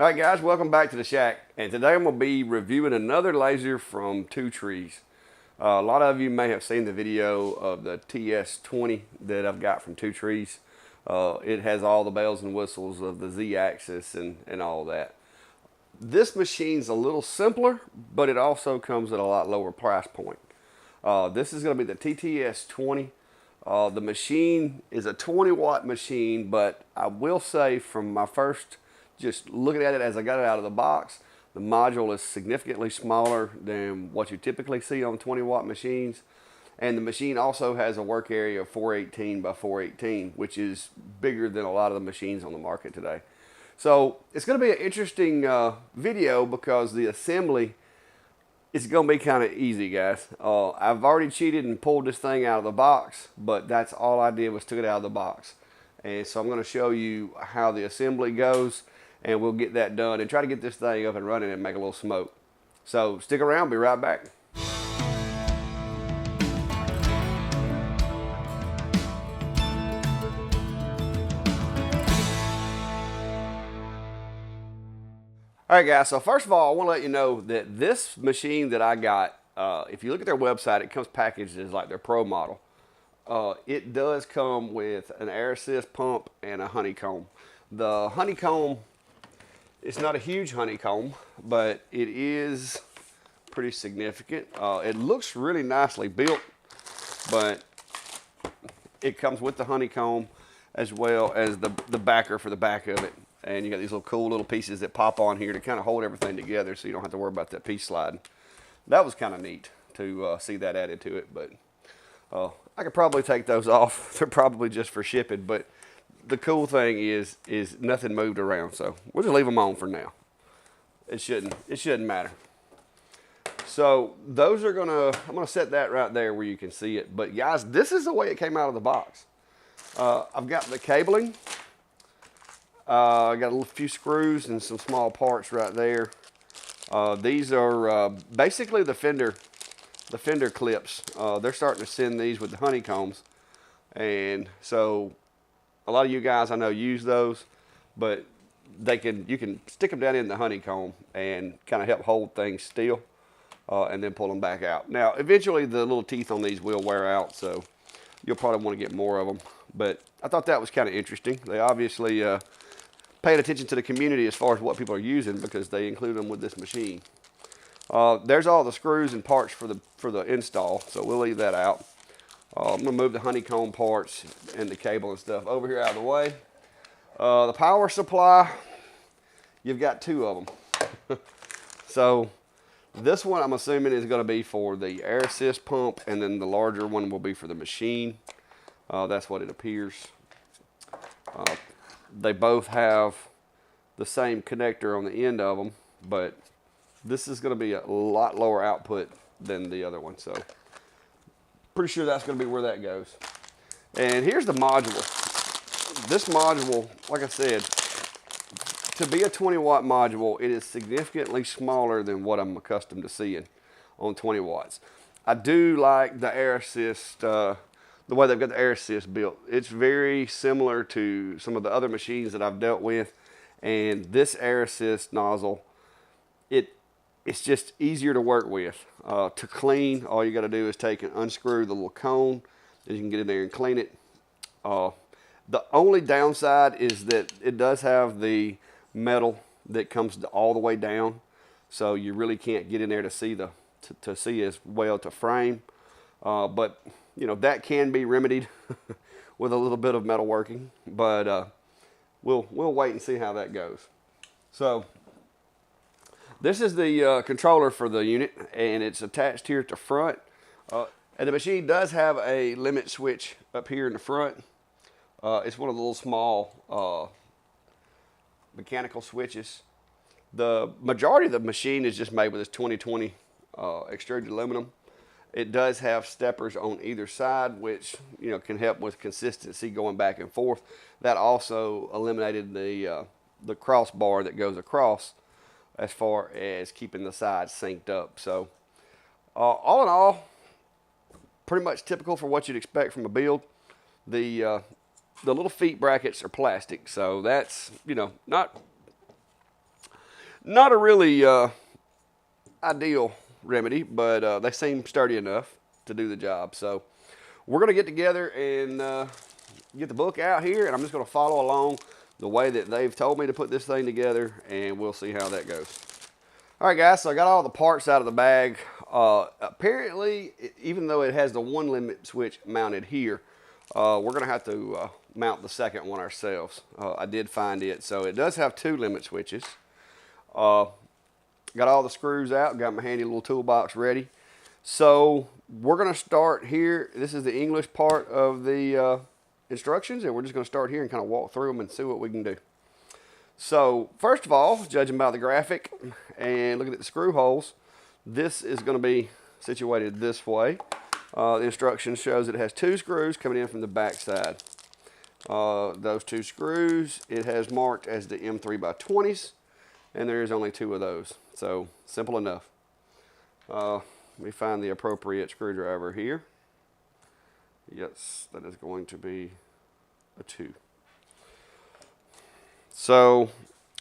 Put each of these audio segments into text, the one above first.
All right, guys, welcome back to the shack. And today I'm going to be reviewing another laser from Trees. A lot of you may have seen the video of the TS20 that I've got from Trees. It has all the bells and whistles of the Z-axis and all that. This machine's a little simpler, but it also comes at a lot lower price point. This is going to be the TTS 20. The machine is a 20 watt machine, but I will say from my first just looking at it as I got it out of the box, the module is significantly smaller than what you typically see on 20 watt machines. And the machine also has a work area of 418 by 418, which is bigger than a lot of the machines on the market today. So it's going to be an interesting video because the assembly is going to be kind of easy, guys. I've already cheated and pulled this thing out of the box, but that's all I did was took it out of the box. And so I'm going to show you how the assembly goes, and we'll get that done and try to get this thing up and running and make a little smoke. So stick around, be right back. All right, guys, so first of all, I want to let you know that this machine that I got, if you look at their website, it comes packaged as like their pro model. It does come with an air assist pump and a honeycomb. The honeycomb, it's not a huge honeycomb, but it is pretty significant. It looks really nicely built, but it comes with the honeycomb as well as the backer for the back of it. And you got these little cool little pieces that pop on here to kind of hold everything together so you don't have to worry about that piece sliding. That was kind of neat to see that added to it, but I could probably take those off. They're probably just for shipping, but the cool thing is nothing moved around, so we'll just leave them on for now. It shouldn't matter. So those are I'm gonna set that right there where you can see it. But guys, this is the way it came out of the box. I've got the cabling. I got a few screws and some small parts right there. These are basically the fender clips. They're starting to send these with the honeycombs, and so a lot of you guys I know use those, but you can stick them down in the honeycomb and kind of help hold things still, and then pull them back out. Now, eventually the little teeth on these will wear out, so you'll probably want to get more of them. But I thought that was kind of interesting. They obviously paid attention to the community as far as what people are using because they include them with this machine. There's all the screws and parts for the install, so we'll leave that out. I'm gonna move the honeycomb parts and the cable and stuff over here out of the way. The power supply, you've got two of them. So this one I'm assuming is gonna be for the air assist pump, and then the larger one will be for the machine. That's what it appears. They both have the same connector on the end of them, but this is going to be a lot lower output than the other one, so pretty sure that's going to be where that goes. And here's the module. This module, like I said, to be a 20 watt module, it is significantly smaller than what I'm accustomed to seeing on 20 watts. I do like the air assist, the way they've got the air assist built. It's very similar to some of the other machines that I've dealt with, and this air assist nozzle, it's just easier to work with. To clean, all you got to do is take and unscrew the little cone, and you can get in there and clean it. The only downside is that it does have the metal that comes all the way down, so you really can't get in there to see to see as well to frame. But you know, that can be remedied with a little bit of metal working, but we'll wait and see how that goes. So this is the controller for the unit, and it's attached here at the front. And the machine does have a limit switch up here in the front. It's one of the little small mechanical switches. The majority of the machine is just made with this 2020 extruded aluminum. It does have steppers on either side, which can help with consistency going back and forth. That also eliminated the crossbar that goes across as far as keeping the sides synced up. So all in all, pretty much typical for what you'd expect from a build. The little feet brackets are plastic, so that's not Not a really ideal remedy, but they seem sturdy enough to do the job. So we're going to get together and get the book out here, and I'm just going to follow along the way that they've told me to put this thing together, and we'll see how that goes. All right, guys, so I got all the parts out of the bag. Apparently, even though it has the one limit switch mounted here, we're going to have to mount the second one ourselves. I did find it. So it does have two limit switches. Got all the screws out, got my handy little toolbox ready. So we're going to start here. This is the English part of the instructions, and we're just going to start here and kind of walk through them and see what we can do. So first of all, judging by the graphic and looking at the screw holes, this is going to be situated this way. The instructions shows it has two screws coming in from the back side. Those two screws, it has marked as the M3x20s, and there is only two of those. So simple enough. Let me find the appropriate screwdriver here. Yes, that is going to be a 2. So,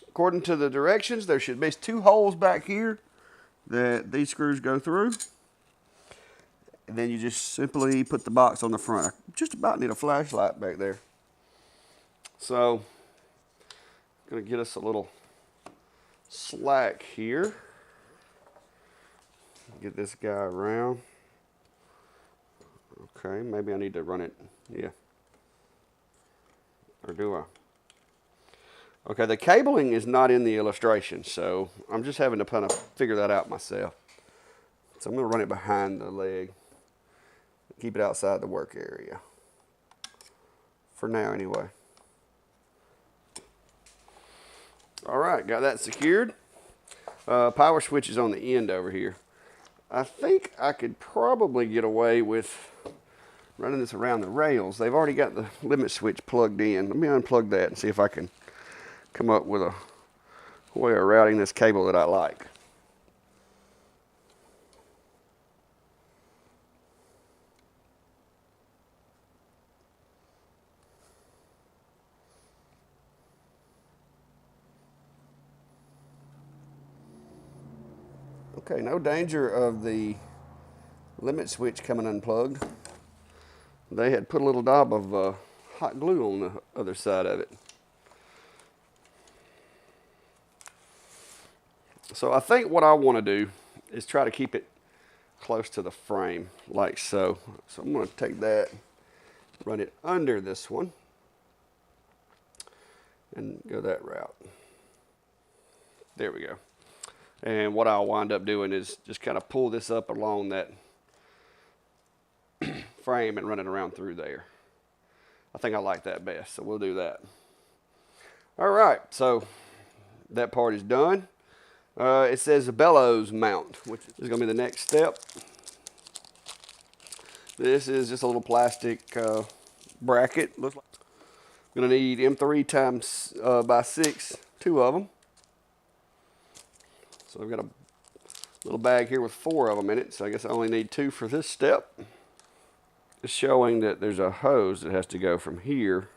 according to the directions, there should be 2 holes back here that these screws go through. And then you just simply put the box on the front. I just about need a flashlight back there. So, I'm going to get us a little slack here. Get this guy around. Okay, maybe I need to run it. Yeah. Or do I? Okay, the cabling is not in the illustration, so I'm just having to kind of figure that out myself. So I'm going to run it behind the leg. Keep it outside the work area. For now, anyway. All right, got that secured. Power switch is on the end over here. I think I could probably get away with running this around the rails. They've already got the limit switch plugged in. Let me unplug that and see if I can come up with a way of routing this cable that I like. Okay, no danger of the limit switch coming unplugged. They had put a little dab of hot glue on the other side of it. So I think what I want to do is try to keep it close to the frame, like so. So I'm going to take that, run it under this one, and go that route. There we go. And what I'll wind up doing is just kind of pull this up along that frame and run it around through there. I think I like that best, so we'll do that. All right, so that part is done. It says the bellows mount, which is going to be the next step. This is just a little plastic bracket. Looks like I'm going to need M3 by 6, 2 of them. So I've got a little bag here with 4 of them in it, so I guess I only need 2 for this step. It's showing that there's a hose that has to go from here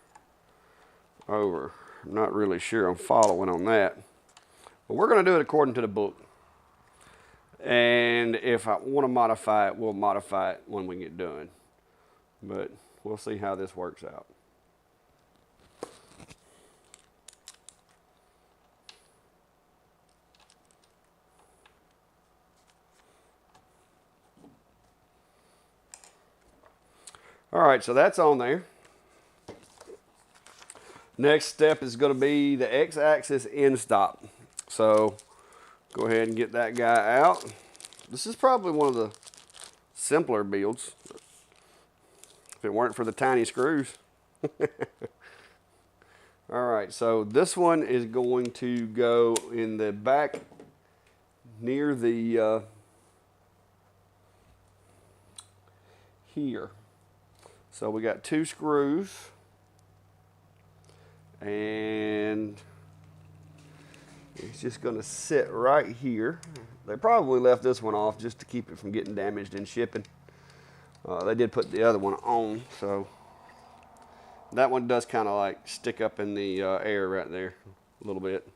over. I'm not really sure I'm following on that. But we're going to do it according to the book. And if I want to modify it, we'll modify it when we get done. But we'll see how this works out. All right, so that's on there. Next step is going to be the X-axis end stop. So go ahead and get that guy out. This is probably one of the simpler builds, if it weren't for the tiny screws. All right, so this one is going to go in the back near the here. So we got 2 screws, and it's just going to sit right here. They probably left this one off just to keep it from getting damaged in shipping. They did put the other one on, so that one does kind of like stick up in the air right there a little bit.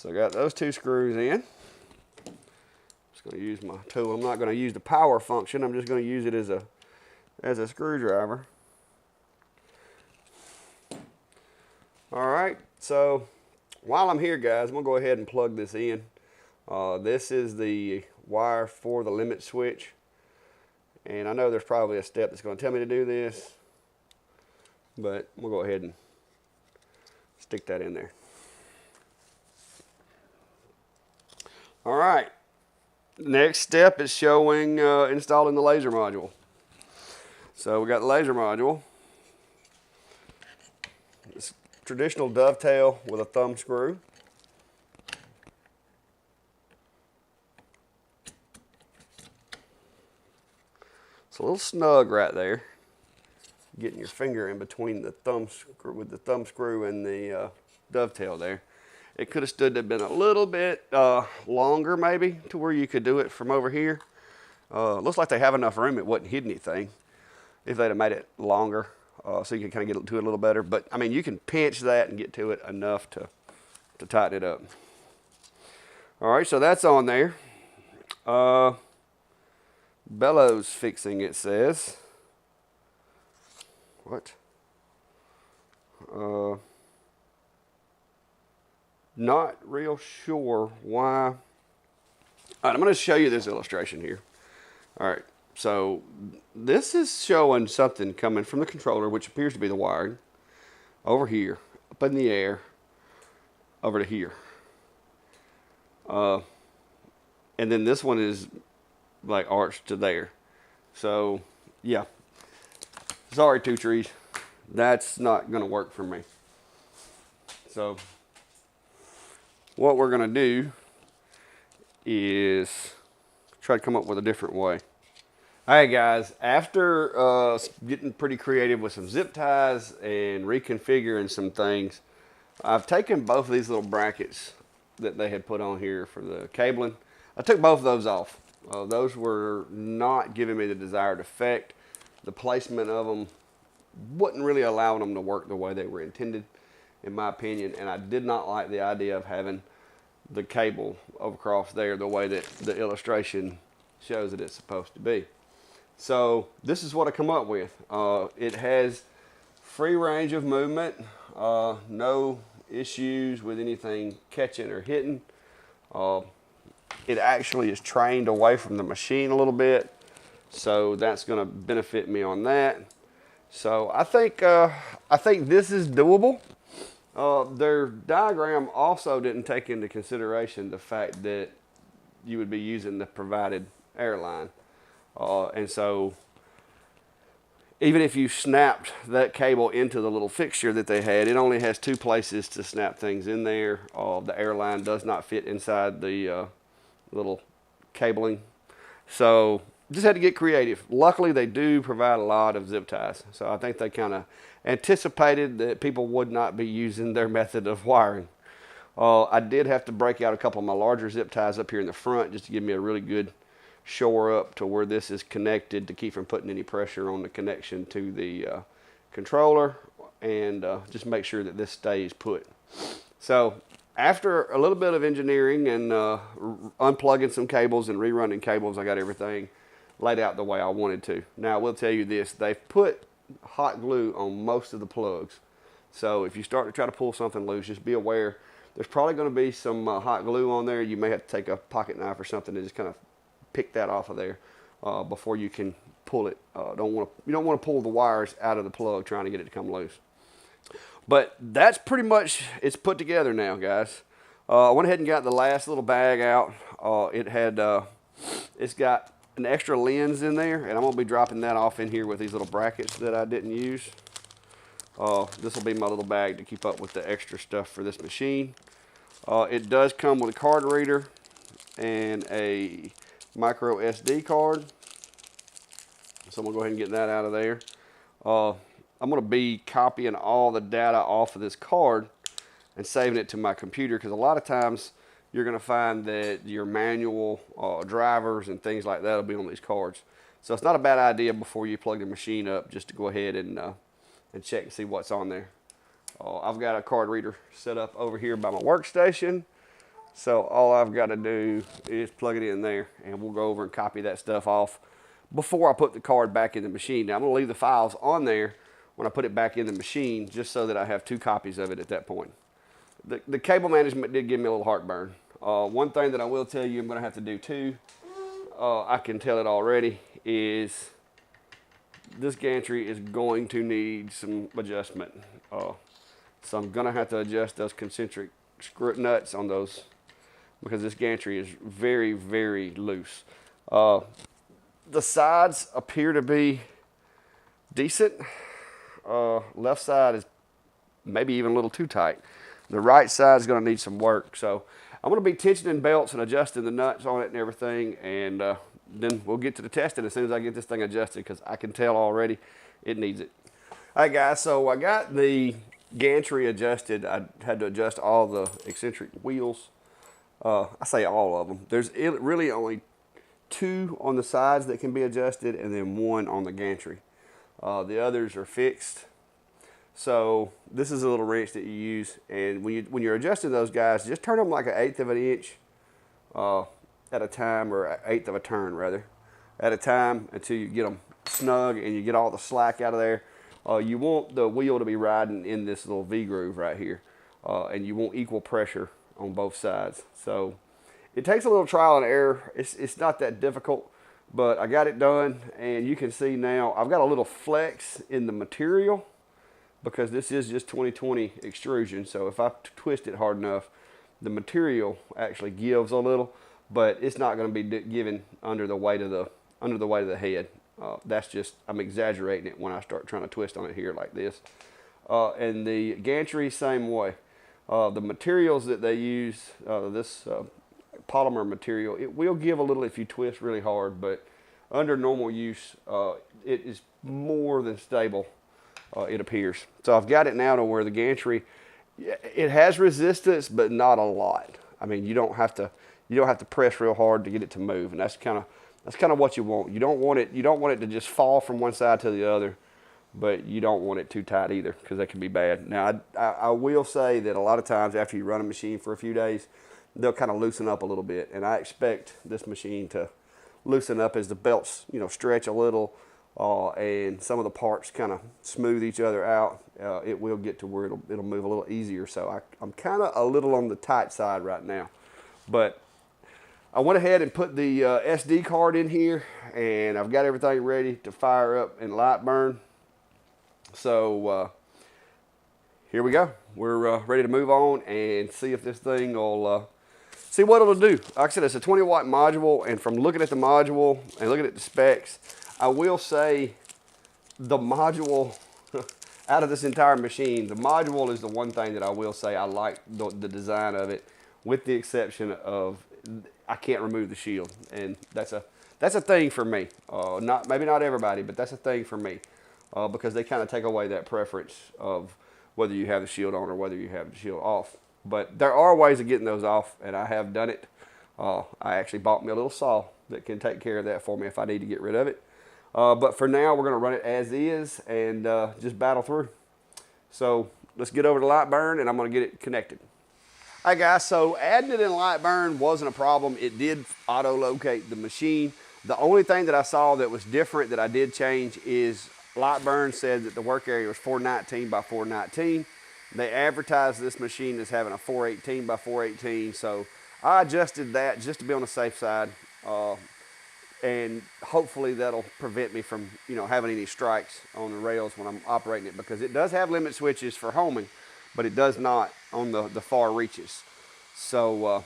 So I got those 2 screws in. Just going to use my tool. I'm not going to use the power function. I'm just going to use it as a screwdriver. All right, so while I'm here, guys, I'm going to go ahead and plug this in. This is the wire for the limit switch. And I know there's probably a step that's going to tell me to do this, but we'll go ahead and stick that in there. All right, next step is showing installing the laser module. So we got the laser module. It's traditional dovetail with a thumb screw. It's a little snug right there, getting your finger in between the thumb screw with the thumb screw and the dovetail there. It could have stood to have been a little bit longer maybe to where you could do it from over here. Looks like they have enough room, it wouldn't hit anything if they'd have made it longer, so you can kind of get to it a little better. But I mean, you can pinch that and get to it enough to tighten it up. All right, so that's on there. Bellows fixing, it says. What? Not real sure why. All right, I'm going to show you this illustration here. All right, so this is showing something coming from the controller, which appears to be the wiring, over here, up in the air, over to here. And then this one is like arched to there. So yeah, sorry, 2 trees, that's not gonna work for me. So what we're gonna do is try to come up with a different way. All right, guys, after getting pretty creative with some zip ties and reconfiguring some things, I've taken both of these little brackets that they had put on here for the cabling. I took both of those off. Those were not giving me the desired effect. The placement of them wasn't really allowing them to work the way they were intended, in my opinion, and I did not like the idea of having the cable over across there the way that the illustration shows that it's supposed to be. So this is what I come up with. It has free range of movement, no issues with anything catching or hitting. It actually is trained away from the machine a little bit, so that's going to benefit me on that. So I think this is doable. Their diagram also didn't take into consideration the fact that you would be using the provided airline, and so even if you snapped that cable into the little fixture that they had, it only has 2 places to snap things in there. The airline does not fit inside the little cabling. So just had to get creative. Luckily, they do provide a lot of zip ties. So I think they kind of anticipated that people would not be using their method of wiring. I did have to break out a couple of my larger zip ties up here in the front just to give me a really good shore up to where this is connected to keep from putting any pressure on the connection to the controller, and just make sure that this stays put. So after a little bit of engineering and unplugging some cables and rerunning cables, I got everything laid out the way I wanted to. Now I will tell you this, they've put hot glue on most of the plugs. So if you start to try to pull something loose, just be aware there's probably going to be some hot glue on there. You may have to take a pocket knife or something to just kind of pick that off of there before you can pull it. You don't want to pull the wires out of the plug trying to get it to come loose. But that's pretty much, it's put together now, guys. I went ahead and got the last little bag out. It's got an extra lens in there, and I'm gonna be dropping that off in here with these little brackets that I didn't use. This will be my little bag to keep up with the extra stuff for this machine. It does come with a card reader and a micro SD card. So I'm gonna go ahead and get that out of there. I'm gonna be copying all the data off of this card and saving it to my computer, because a lot of times you're gonna find that your manual drivers and things like that will be on these cards. So it's not a bad idea before you plug the machine up just to go ahead and check and see what's on there. I've got a card reader set up over here by my workstation. So all I've got to do is plug it in there, and we'll go over and copy that stuff off before I put the card back in the machine. Now I'm gonna leave the files on there when I put it back in the machine, just so that I have 2 copies of it at that point. The cable management did give me a little heartburn. One thing that I will tell you I'm gonna have to do too, I can tell it already, is this gantry is going to need some adjustment. So I'm gonna have to adjust those concentric screw nuts on those, because this gantry is very, very loose. The sides appear to be decent. Left side is maybe even a little too tight. The right side is going to need some work. So I'm going to be tensioning belts and adjusting the nuts on it and everything, and then we'll get to the testing as soon as I get this thing adjusted, because I can tell already it needs it. All right, guys, so I got the gantry adjusted. I had to adjust all the eccentric wheels. I say all of them. There's really only 2 on the sides that can be adjusted, and then 1 on the gantry. The others are fixed. So this is a little wrench that you use, and when you're adjusting those guys, just turn them like 1/8 of an inch at a time, or 1/8 of a turn rather, at a time, until you get them snug and you get all the slack out of there. You want the wheel to be riding in this little V groove right here, and you want equal pressure on both sides. So it takes a little trial and error. It's not that difficult, but I got it done, and you can see now I've got a little flex in the material, because this is just 2020 extrusion. So if I twist it hard enough, the material actually gives a little, but it's not going to be giving under the weight of the head. That's just, I'm exaggerating it when I start trying to twist on it here like this. And the gantry, same way. The materials that they use, this polymer material, it will give a little if you twist really hard, but under normal use, it is more than stable, it appears. So I've got it now to where the gantry, it has resistance, but not a lot. I mean, you don't have to press real hard to get it to move, and that's kind of what you want. You don't want it to just fall from one side to the other, but you don't want it too tight either, because that can be bad. Now, I will say that a lot of times after you run a machine for a few days, they'll kind of loosen up a little bit, and I expect this machine to loosen up as the belts, stretch a little, and some of the parts kind of smooth each other out. It will get to where it'll move a little easier. So I'm kind of a little on the tight side right now, but I went ahead and put the SD card in here, and I've got everything ready to fire up and light burn. So here we go. We're ready to move on and see if this thing will see what it'll do. Like I said, it's a 20-watt module, and from looking at the module and looking at the specs, I will say the module, out of this entire machine, the module is the one thing that I will say I like the design of it, with the exception of I can't remove the shield, and that's a thing for me. Maybe not everybody, but that's a thing for me, because they kind of take away that preference of whether you have the shield on or whether you have the shield off. But there are ways of getting those off, and I have done it. I actually bought me a little saw that can take care of that for me if I need to get rid of it. But for now, we're going to run it as is and just battle through. So let's get over to light burn, and I'm going to get it connected. All right, guys, so adding it in light burn wasn't a problem. It did auto-locate the machine. The only thing that I saw that was different that I did change is light burn said that the work area was 419 by 419. They advertised this machine as having a 418 by 418, so I adjusted that just to be on the safe side. And hopefully that'll prevent me from, having any strikes on the rails when I'm operating it, because it does have limit switches for homing, but it does not on the far reaches. So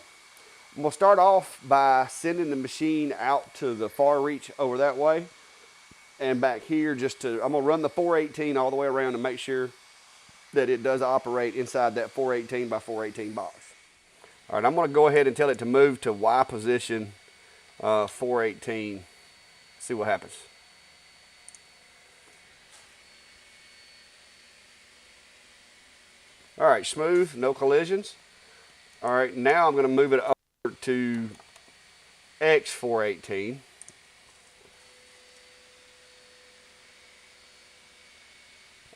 we'll start off by sending the machine out to the far reach over that way, and back here I'm gonna run the 418 all the way around to make sure that it does operate inside that 418 by 418 box. All right, I'm gonna go ahead and tell it to move to Y position 418, see what happens. All right, smooth, no collisions. All right, now I'm going to move it over to X418.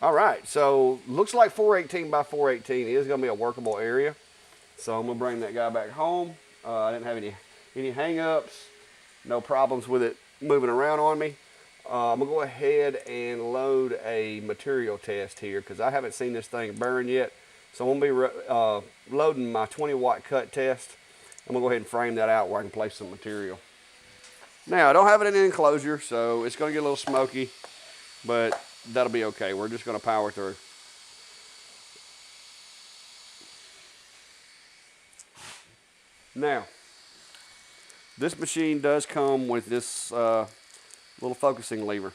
All right, so looks like 418 by 418 is going to be a workable area. So I'm gonna bring that guy back home. I didn't have any hang-ups, no problems with it moving around on me. I'm gonna go ahead and load a material test here because I haven't seen this thing burn yet. So I'm gonna be loading my 20-watt cut test. I'm gonna go ahead and frame that out where I can place some material. Now I don't have it in an enclosure, so it's gonna get a little smoky, but that'll be okay. We're just gonna power through. Now, this machine does come with this little focusing lever.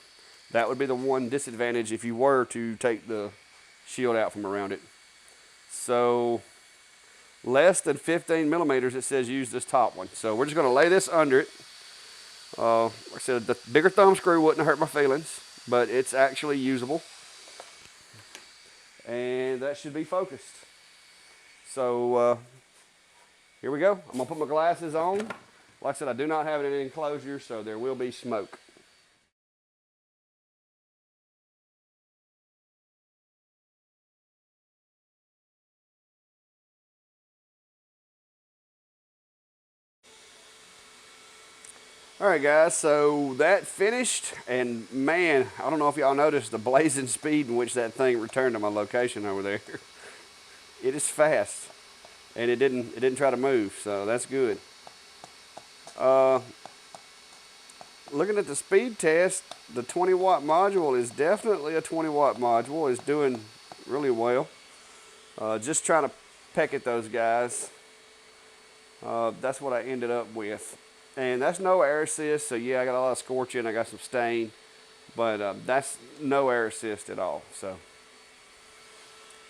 That would be the one disadvantage if you were to take the shield out from around it. So less than 15 millimeters, it says use this top one. So we're just going to lay this under it. Like I said, the bigger thumb screw wouldn't hurt my feelings, but it's actually usable. And that should be focused. So here we go. I'm going to put my glasses on. Like I said, I do not have it in an enclosure, so there will be smoke. All right, guys, so that finished, and man, I don't know if y'all noticed the blazing speed in which that thing returned to my location over there. It is fast, and it didn't try to move, so that's good. Looking at the speed test, the 20-watt module is definitely a 20-watt module. It's doing really well. Just trying to peck at those guys. That's what I ended up with. And that's no air assist, so yeah, I got a lot of scorching, I got some stain, but that's no air assist at all. So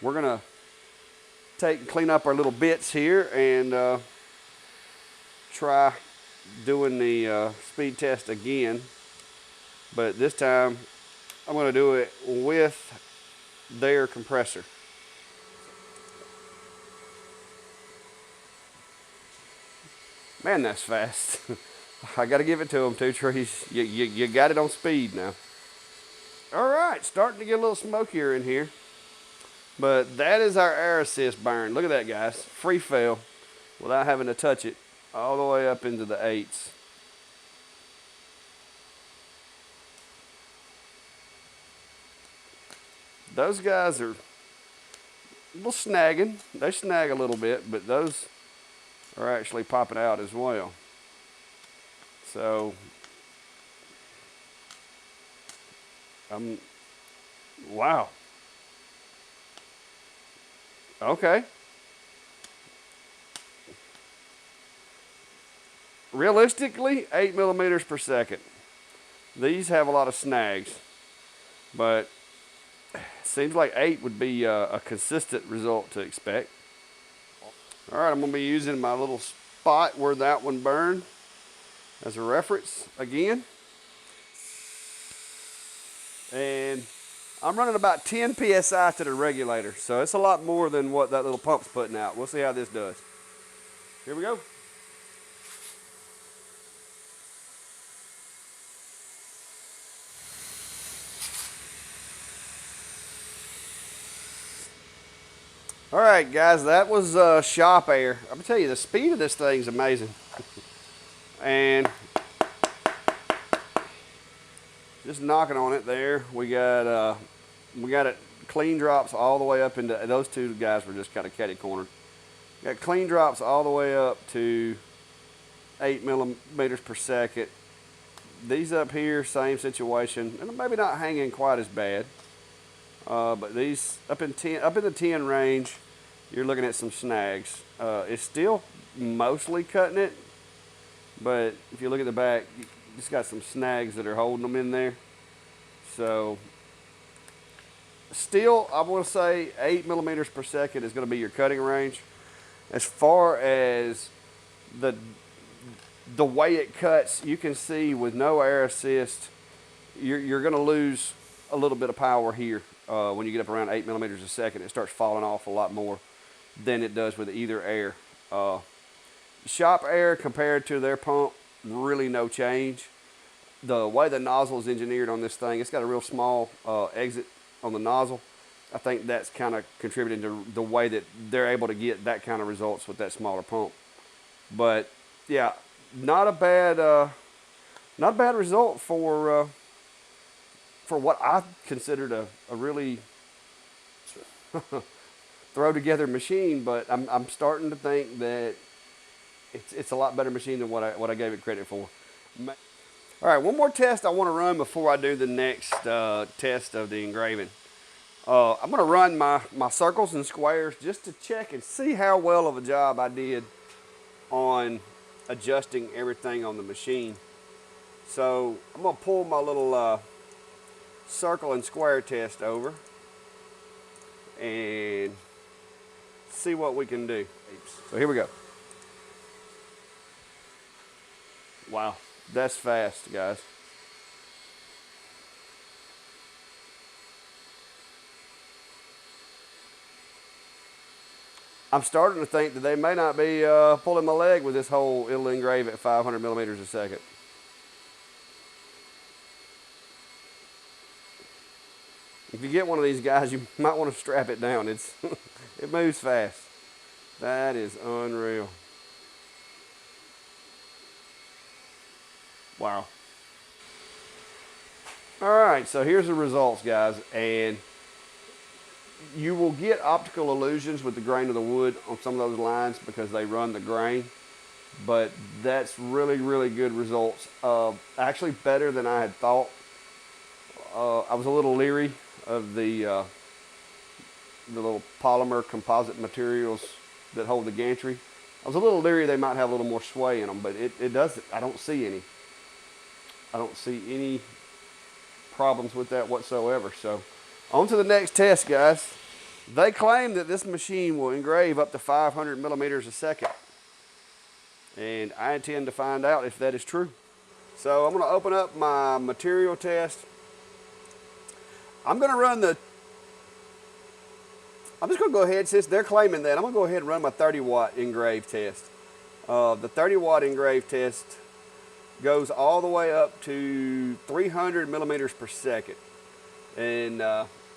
we're gonna clean up our little bits here and try doing the speed test again, but this time I'm gonna do it with their compressor. Man, that's fast. I got to give it to them too, Trees. You got it on speed now. All right, starting to get a little smokier in here. But that is our air assist burn. Look at that, guys. Free fail without having to touch it all the way up into the 8s. Those guys are a little snagging. They snag a little bit, but those are actually popping out as well. So wow. Okay. Realistically, 8 millimeters per second. These have a lot of snags, but it seems like 8 would be a consistent result to expect. All right, I'm gonna be using my little spot where that one burned as a reference again. And I'm running about 10 PSI to the regulator, so it's a lot more than what that little pump's putting out. We'll see how this does. Here we go. All right, guys, that was shop air. I'm gonna tell you, the speed of this thing's amazing. And just knocking on it there, we got it clean drops all the way up into, those two guys were just kind of catty cornered. Got clean drops all the way up to 8 millimeters per second. These up here, same situation, and maybe not hanging quite as bad. But these up in the 10 range, you're looking at some snags. It's still mostly cutting it, but if you look at the back, you just got some snags that are holding them in there. So still, I want to say 8 millimeters per second is going to be your cutting range. As far as the way it cuts, you can see with no air assist, you're going to lose a little bit of power here. When you get up around 8 millimeters a second, it starts falling off a lot more than it does with either air. Shop air compared to their pump, really no change. The way the nozzle is engineered on this thing, it's got a real small exit on the nozzle. I think that's kind of contributing to the way that they're able to get that kind of results with that smaller pump. But yeah, not a bad result for what I considered a really throw together machine. But I'm starting to think that it's a lot better machine than what I gave it credit for. All right, one more test I want to run before I do the next test of the engraving. I'm going to run my circles and squares just to check and see how well of a job I did on adjusting everything on the machine. So I'm going to pull my little circle and square test over and see what we can do. So here we go. Wow, that's fast, guys. I'm starting to think that they may not be pulling my leg with this whole it'll engrave at 500 millimeters a second. If you get one of these guys, you might want to strap it down. It moves fast. That is unreal. Wow. All right, so here's the results, guys. And you will get optical illusions with the grain of the wood on some of those lines because they run the grain. But that's really, really good results. Actually better than I had thought. I was a little leery of the little polymer composite materials that hold the gantry. I was a little leery they might have a little more sway in them, but it doesn't. I don't see any. I don't see any problems with that whatsoever. So on to the next test, guys. They claim that this machine will engrave up to 500 millimeters a second. And I intend to find out if that is true. So I'm going to open up my material test. I'm just going to go ahead, since they're claiming that, I'm going to go ahead and run my 30 watt engrave test. The 30 watt engrave test goes all the way up to 300 millimeters per second. And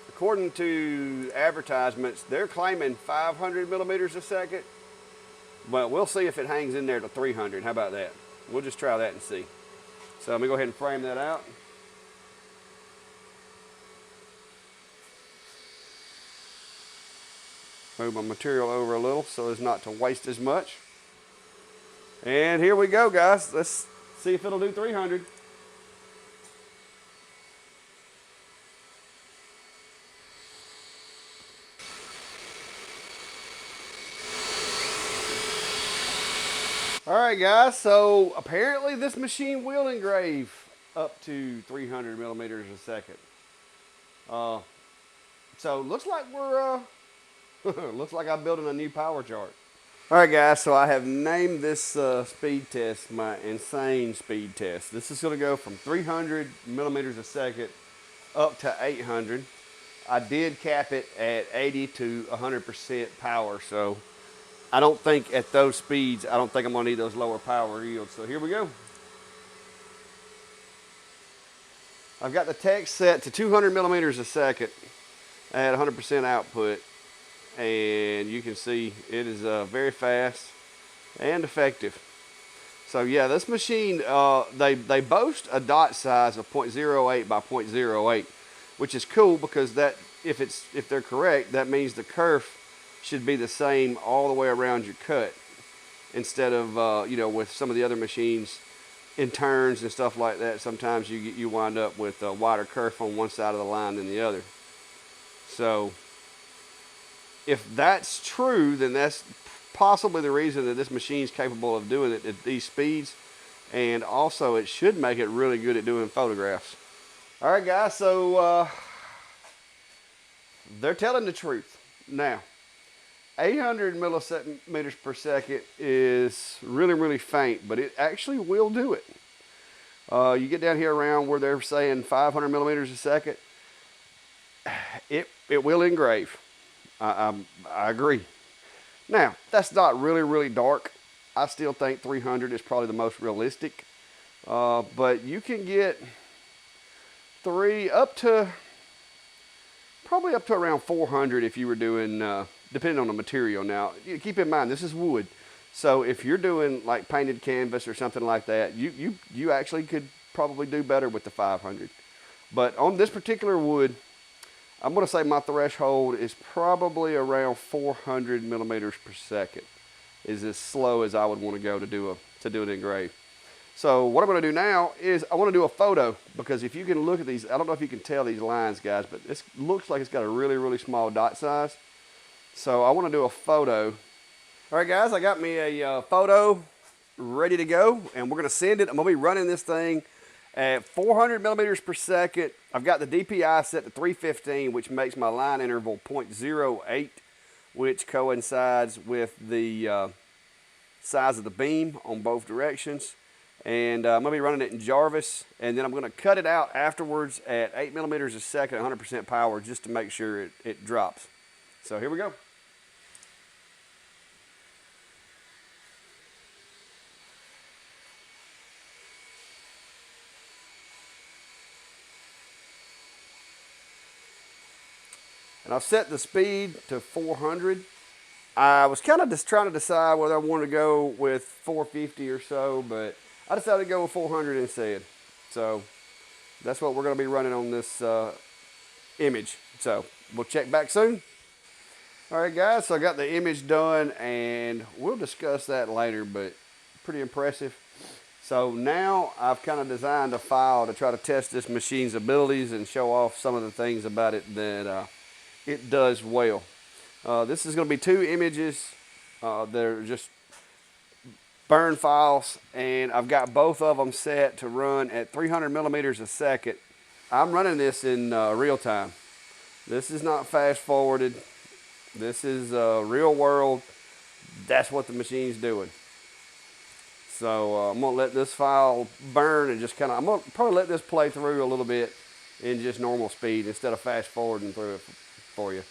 according to advertisements, they're claiming 500 millimeters a second. But we'll see if it hangs in there to 300. How about that? We'll just try that and see. So let me go ahead and frame that out. Move my material over a little so as not to waste as much. And here we go, guys. Let's see if it'll do 300. All right, guys, so apparently this machine will engrave up to 300 millimeters a second. So looks like we're looks like I'm building a new power chart. All right, guys, so I have named this speed test my insane speed test. This is going to go from 300 millimeters a second up to 800. I did cap it at 80 to 100% power, so I don't think at those speeds, I don't think I'm going to need those lower power yields. So here we go. I've got the text set to 200 millimeters a second at 100% output. And you can see it is very fast and effective. So yeah, this machine, they boast a dot size of 0.08 by 0.08, which is cool because that if they're correct, that means the kerf should be the same all the way around your cut, instead of you know, with some of the other machines in turns and stuff like that. Sometimes you wind up with a wider kerf on one side of the line than the other. So if that's true, then that's possibly the reason that this machine is capable of doing it at these speeds, and also it should make it really good at doing photographs. All right, guys, so they're telling the truth. Now, 800 millimeters per second is really, really faint, but it actually will do it. You get down here around where they're saying 500 millimeters a second, it will engrave. I agree. Now, that's not really, really dark. I still think 300 is probably the most realistic. But you can get up to probably up to around 400 if you were doing, depending on the material. Now, keep in mind, this is wood. So if you're doing like painted canvas or something like that, you actually could probably do better with the 500. But on this particular wood, I'm going to say my threshold is probably around 400 millimeters per second. Is as slow as I would want to go to do an engrave. So what I'm going to do now is I want to do a photo, because if you can look at these, I don't know if you can tell these lines, guys, but this looks like it's got a really, really small dot size. So I want to do a photo. All right, guys, I got me a photo ready to go, and we're going to send it. I'm going to be running this thing at 400 millimeters per second. I've got the DPI set to 315, which makes my line interval 0.08, which coincides with the size of the beam on both directions. And I'm going to be running it in Jarvis, and then I'm going to cut it out afterwards at 8 millimeters a second, 100% power, just to make sure it drops. So here we go. And I've set the speed to 400. I was kind of just trying to decide whether I wanted to go with 450 or so, but I decided to go with 400 instead. So that's what we're going to be running on this image. So we'll check back soon. All right, guys, so I got the image done, and we'll discuss that later, but pretty impressive. So now I've kind of designed a file to try to test this machine's abilities and show off some of the things about it that it does well. This is going to be 2 images. They're just burn files, and I've got both of them set to run at 300 millimeters a second. I'm running this in real time. This is not fast forwarded. This is real world. That's what the machine's doing. So I'm going to let this file burn and just kind of, I'm going to probably let this play through a little bit in just normal speed instead of fast forwarding through it for you.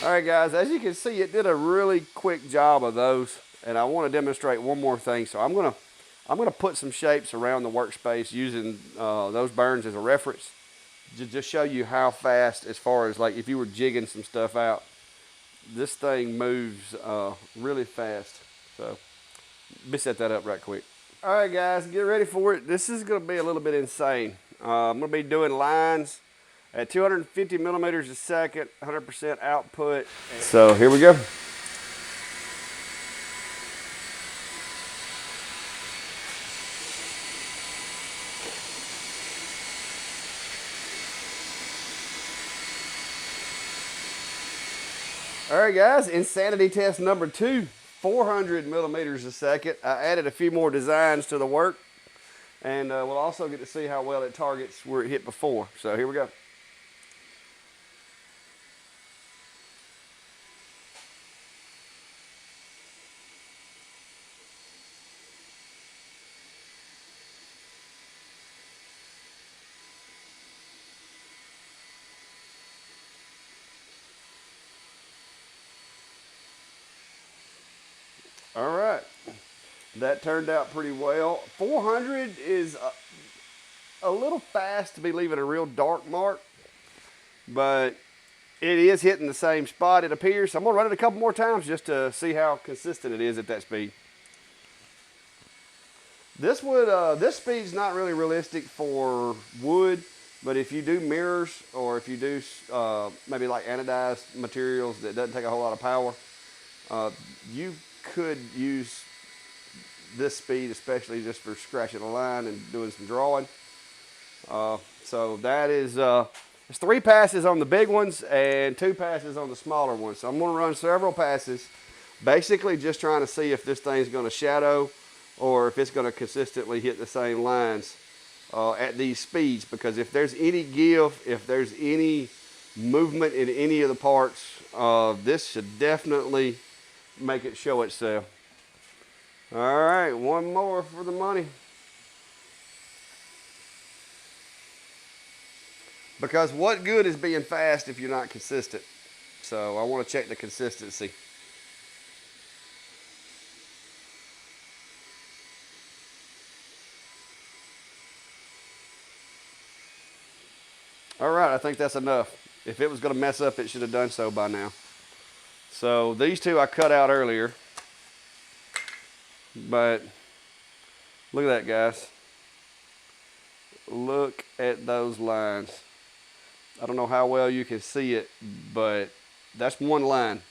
All right, guys, as you can see, it did a really quick job of those, and I want to demonstrate one more thing. So I'm gonna put some shapes around the workspace using those burns as a reference to just show you how fast, as far as like if you were jigging some stuff out, this thing moves really fast. So let me set that up right quick. All right, guys, get ready for it. This is gonna be a little bit insane. I'm gonna be doing lines at 250 millimeters a second, 100% output. So here we go. All right, guys, insanity test number 2, 400 millimeters a second. I added a few more designs to the work, and we'll also get to see how well it targets where it hit before. So here we go. All right, that turned out pretty well. 400 is a little fast to be leaving a real dark mark, but it is hitting the same spot, it appears. I'm gonna run it a couple more times just to see how consistent it is at that speed. This speed's not really realistic for wood, but if you do mirrors, or if you do maybe like anodized materials that doesn't take a whole lot of power, you could use this speed, especially just for scratching a line and doing some drawing. So that is, there's 3 passes on the big ones and 2 passes on the smaller ones. So I'm going to run several passes, basically just trying to see if this thing's going to shadow or if it's going to consistently hit the same lines at these speeds. Because if there's any give, if there's any movement in any of the parts, this should definitely make it show itself. All right, one more for the money. Because what good is being fast if you're not consistent? So I want to check the consistency. All right, I think that's enough. If it was going to mess up, it should have done so by now. So these two I cut out earlier, but look at that, guys. Look at those lines. I don't know how well you can see it, but that's one line.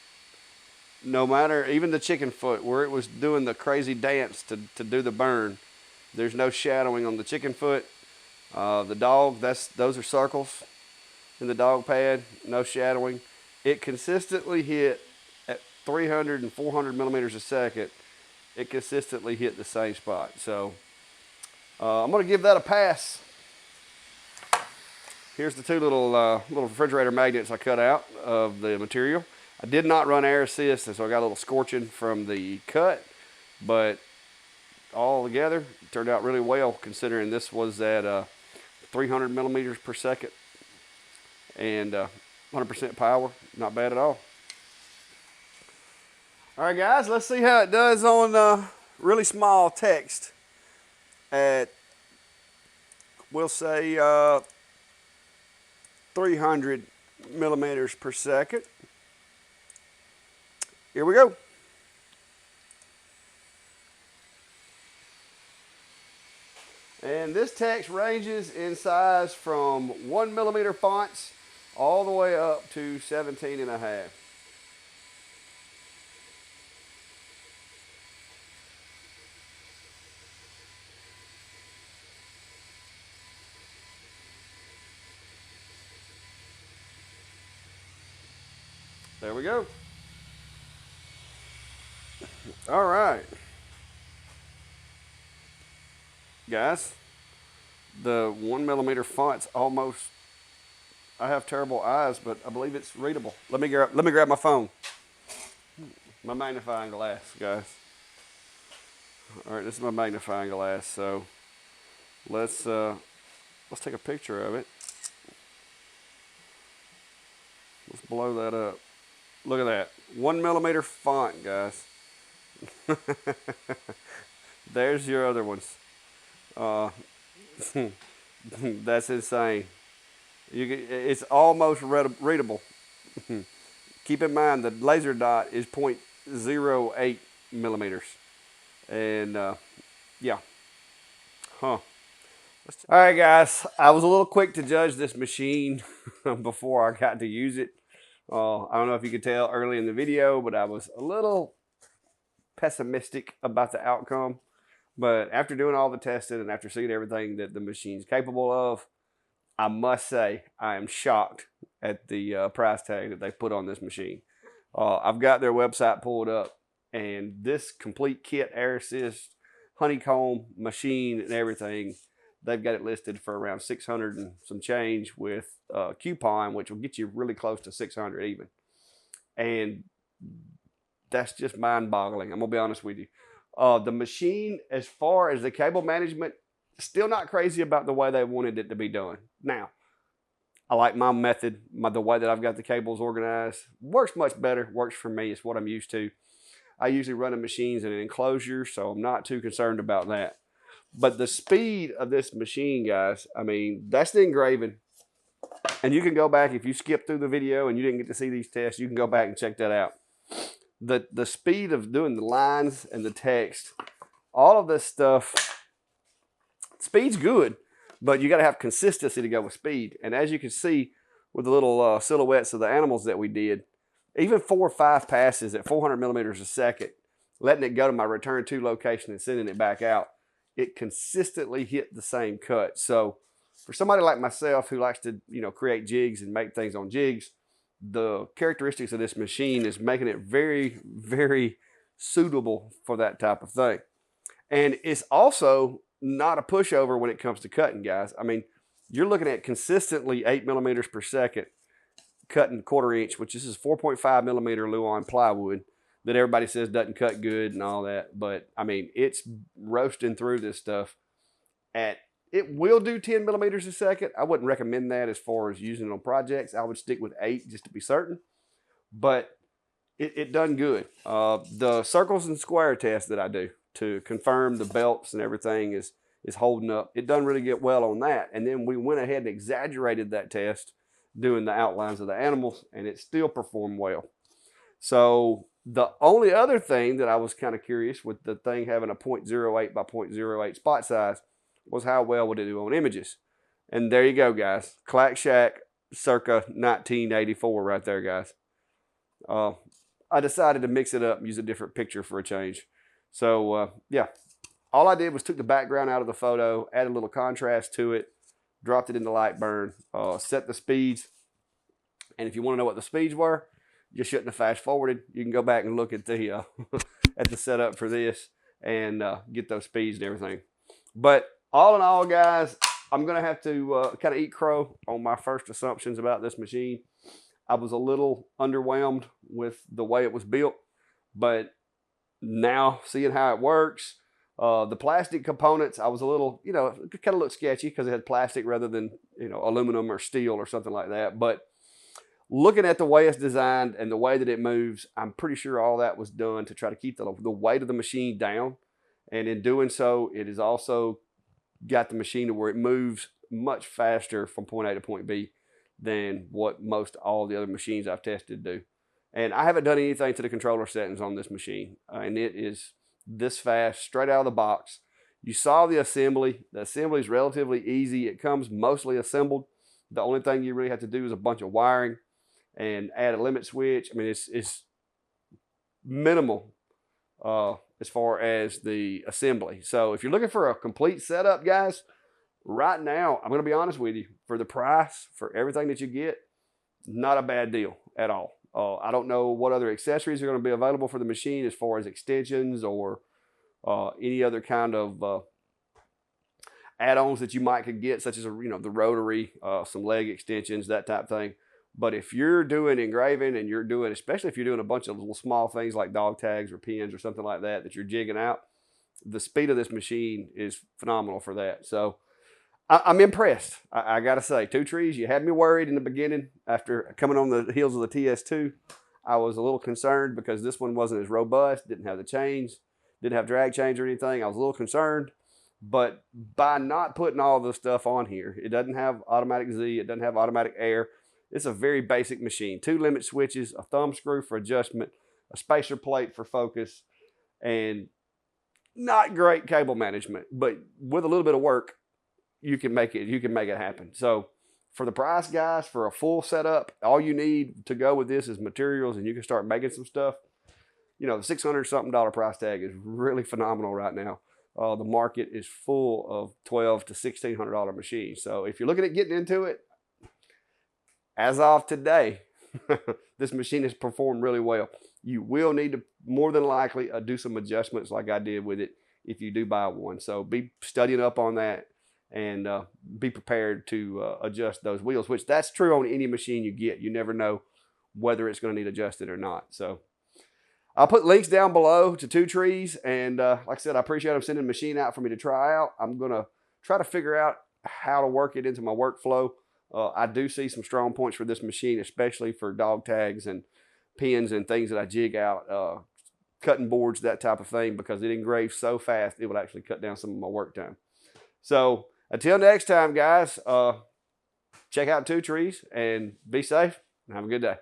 No matter, even the chicken foot, where it was doing the crazy dance to do the burn, there's no shadowing on the chicken foot. The dog, those are circles in the dog pad, no shadowing. It consistently hit at 300 and 400 millimeters a second. It consistently hit the same spot. So I'm going to give that a pass. Here's the two little refrigerator magnets I cut out of the material. I did not run air assist, and so I got a little scorching from the cut, but all together, it turned out really well considering this was at 300 millimeters per second and 100% power. Not bad at all. All right, guys, let's see how it does on really small text at, we'll say, 300 millimeters per second. Here we go. And this text ranges in size from 1 millimeter fonts all the way up to 17 and a half. There we go. All right. Guys, the 1 millimeter font's almost, I have terrible eyes, but I believe it's readable. Let me grab my phone. My magnifying glass, guys. All right, this is my magnifying glass, so let's take a picture of it. Let's blow that up. Look at that. 1 millimeter font, guys. There's your other ones. That's insane. It's almost readable. Keep in mind the laser dot is 0.08 millimeters. And yeah. Huh. All right, guys. I was a little quick to judge this machine before I got to use it. I don't know if you could tell early in the video, but I was a little pessimistic about the outcome. But after doing all the testing and after seeing everything that the machine's capable of, I must say I am shocked at the price tag that they put on this machine. I've got their website pulled up, and this complete kit, air assist, honeycomb machine and everything, they've got it listed for around 600 and some change with coupon, which will get you really close to 600 even. And that's just mind-boggling. I'm gonna be honest with you. The machine, as far as the cable management, still not crazy about the way they wanted it to be done. Now, I like my method, the way that I've got the cables organized. Works much better, works for me, it's what I'm used to. I usually run the machines in an enclosure, so I'm not too concerned about that. But the speed of this machine, guys, I mean, that's the engraving. And you can go back, if you skip through the video and you didn't get to see these tests, you can go back and check that out. The speed of doing the lines and the text, all of this stuff, speed's good, but you got to have consistency to go with speed. And as you can see with the little silhouettes of the animals that we did, even 4 or 5 passes at 400 millimeters a second, letting it go to my return to location and sending it back out, it consistently hit the same cut. So for somebody like myself who likes to, create jigs and make things on jigs, the characteristics of this machine is making it very, very suitable for that type of thing. And it's also not a pushover when it comes to cutting, guys. I mean, you're looking at consistently 8 millimeters per second cutting 1/4 inch, which this is 4.5 millimeter Luan plywood that everybody says doesn't cut good and all that. But I mean, it's roasting through this stuff it will do 10 millimeters a second. I wouldn't recommend that as far as using it on projects. I would stick with 8 just to be certain. But it done good. The circles and square test that I do to confirm the belts and everything is is holding up. It doesn't really get well on that. And then we went ahead and exaggerated that test doing the outlines of the animals, and it still performed well. So the only other thing that I was kind of curious with the thing having a 0.08 by 0.08 spot size was how well would it do on images. And there you go, guys. Clack Shack circa 1984 right there, guys. I decided to mix it up and use a different picture for a change. So, yeah, all I did was took the background out of the photo, added a little contrast to it, dropped it into Lightburn, set the speeds. And if you want to know what the speeds were, you shouldn't have fast forwarded. You can go back and look at the at the setup for this and get those speeds and everything. But all in all, guys, I'm going to have to kind of eat crow on my first assumptions about this machine. I was a little underwhelmed with the way it was built, but now seeing how it works, the plastic components, I was a little, it kind of looked sketchy because it had plastic rather than, aluminum or steel or something like that. But looking at the way it's designed and the way that it moves, I'm pretty sure all that was done to try to keep the weight of the machine down. And in doing so, it has also got the machine to where it moves much faster from point A to point B than what most all the other machines I've tested do. And I haven't done anything to the controller settings on this machine. And it is this fast, straight out of the box. You saw the assembly. The assembly is relatively easy. It comes mostly assembled. The only thing you really have to do is a bunch of wiring and add a limit switch. I mean, it's minimal as far as the assembly. So if you're looking for a complete setup, guys, right now, I'm going to be honest with you, for the price, for everything that you get, not a bad deal at all. I don't know what other accessories are going to be available for the machine as far as extensions or any other kind of add-ons that you might could get, such as the rotary, some leg extensions, that type of thing. But if you're doing engraving and you're doing, especially if you're doing a bunch of little small things like dog tags or pins or something like that you're jigging out, the speed of this machine is phenomenal for that. So I'm impressed. I got to say, Two Trees, you had me worried in the beginning. After coming on the heels of the TS2, I was a little concerned because this one wasn't as robust, didn't have the chains, didn't have drag chains or anything. I was a little concerned. But by not putting all the stuff on here, it doesn't have automatic Z, it doesn't have automatic air. It's a very basic machine. 2 limit switches, a thumb screw for adjustment, a spacer plate for focus, and not great cable management. But with a little bit of work, you can make it happen. So for the price, guys, for a full setup, all you need to go with this is materials, and you can start making some stuff. The $600-something price tag is really phenomenal right now. The market is full of $1,200 to $1,600 machines. So if you're looking at getting into it, as of today, this machine has performed really well. You will need to, more than likely, do some adjustments like I did with it if you do buy one. So be studying up on that and be prepared to adjust those wheels, which that's true on any machine you get. You never know whether it's going to need adjusted or not. So I'll put links down below to Two Trees. And like I said, I appreciate them sending the machine out for me to try out. I'm going to try to figure out how to work it into my workflow. I do see some strong points for this machine, especially for dog tags and pins and things that I jig out, cutting boards, that type of thing, because it engraves so fast, it would actually cut down some of my work time. So until next time, guys, check out Two Trees and be safe and have a good day.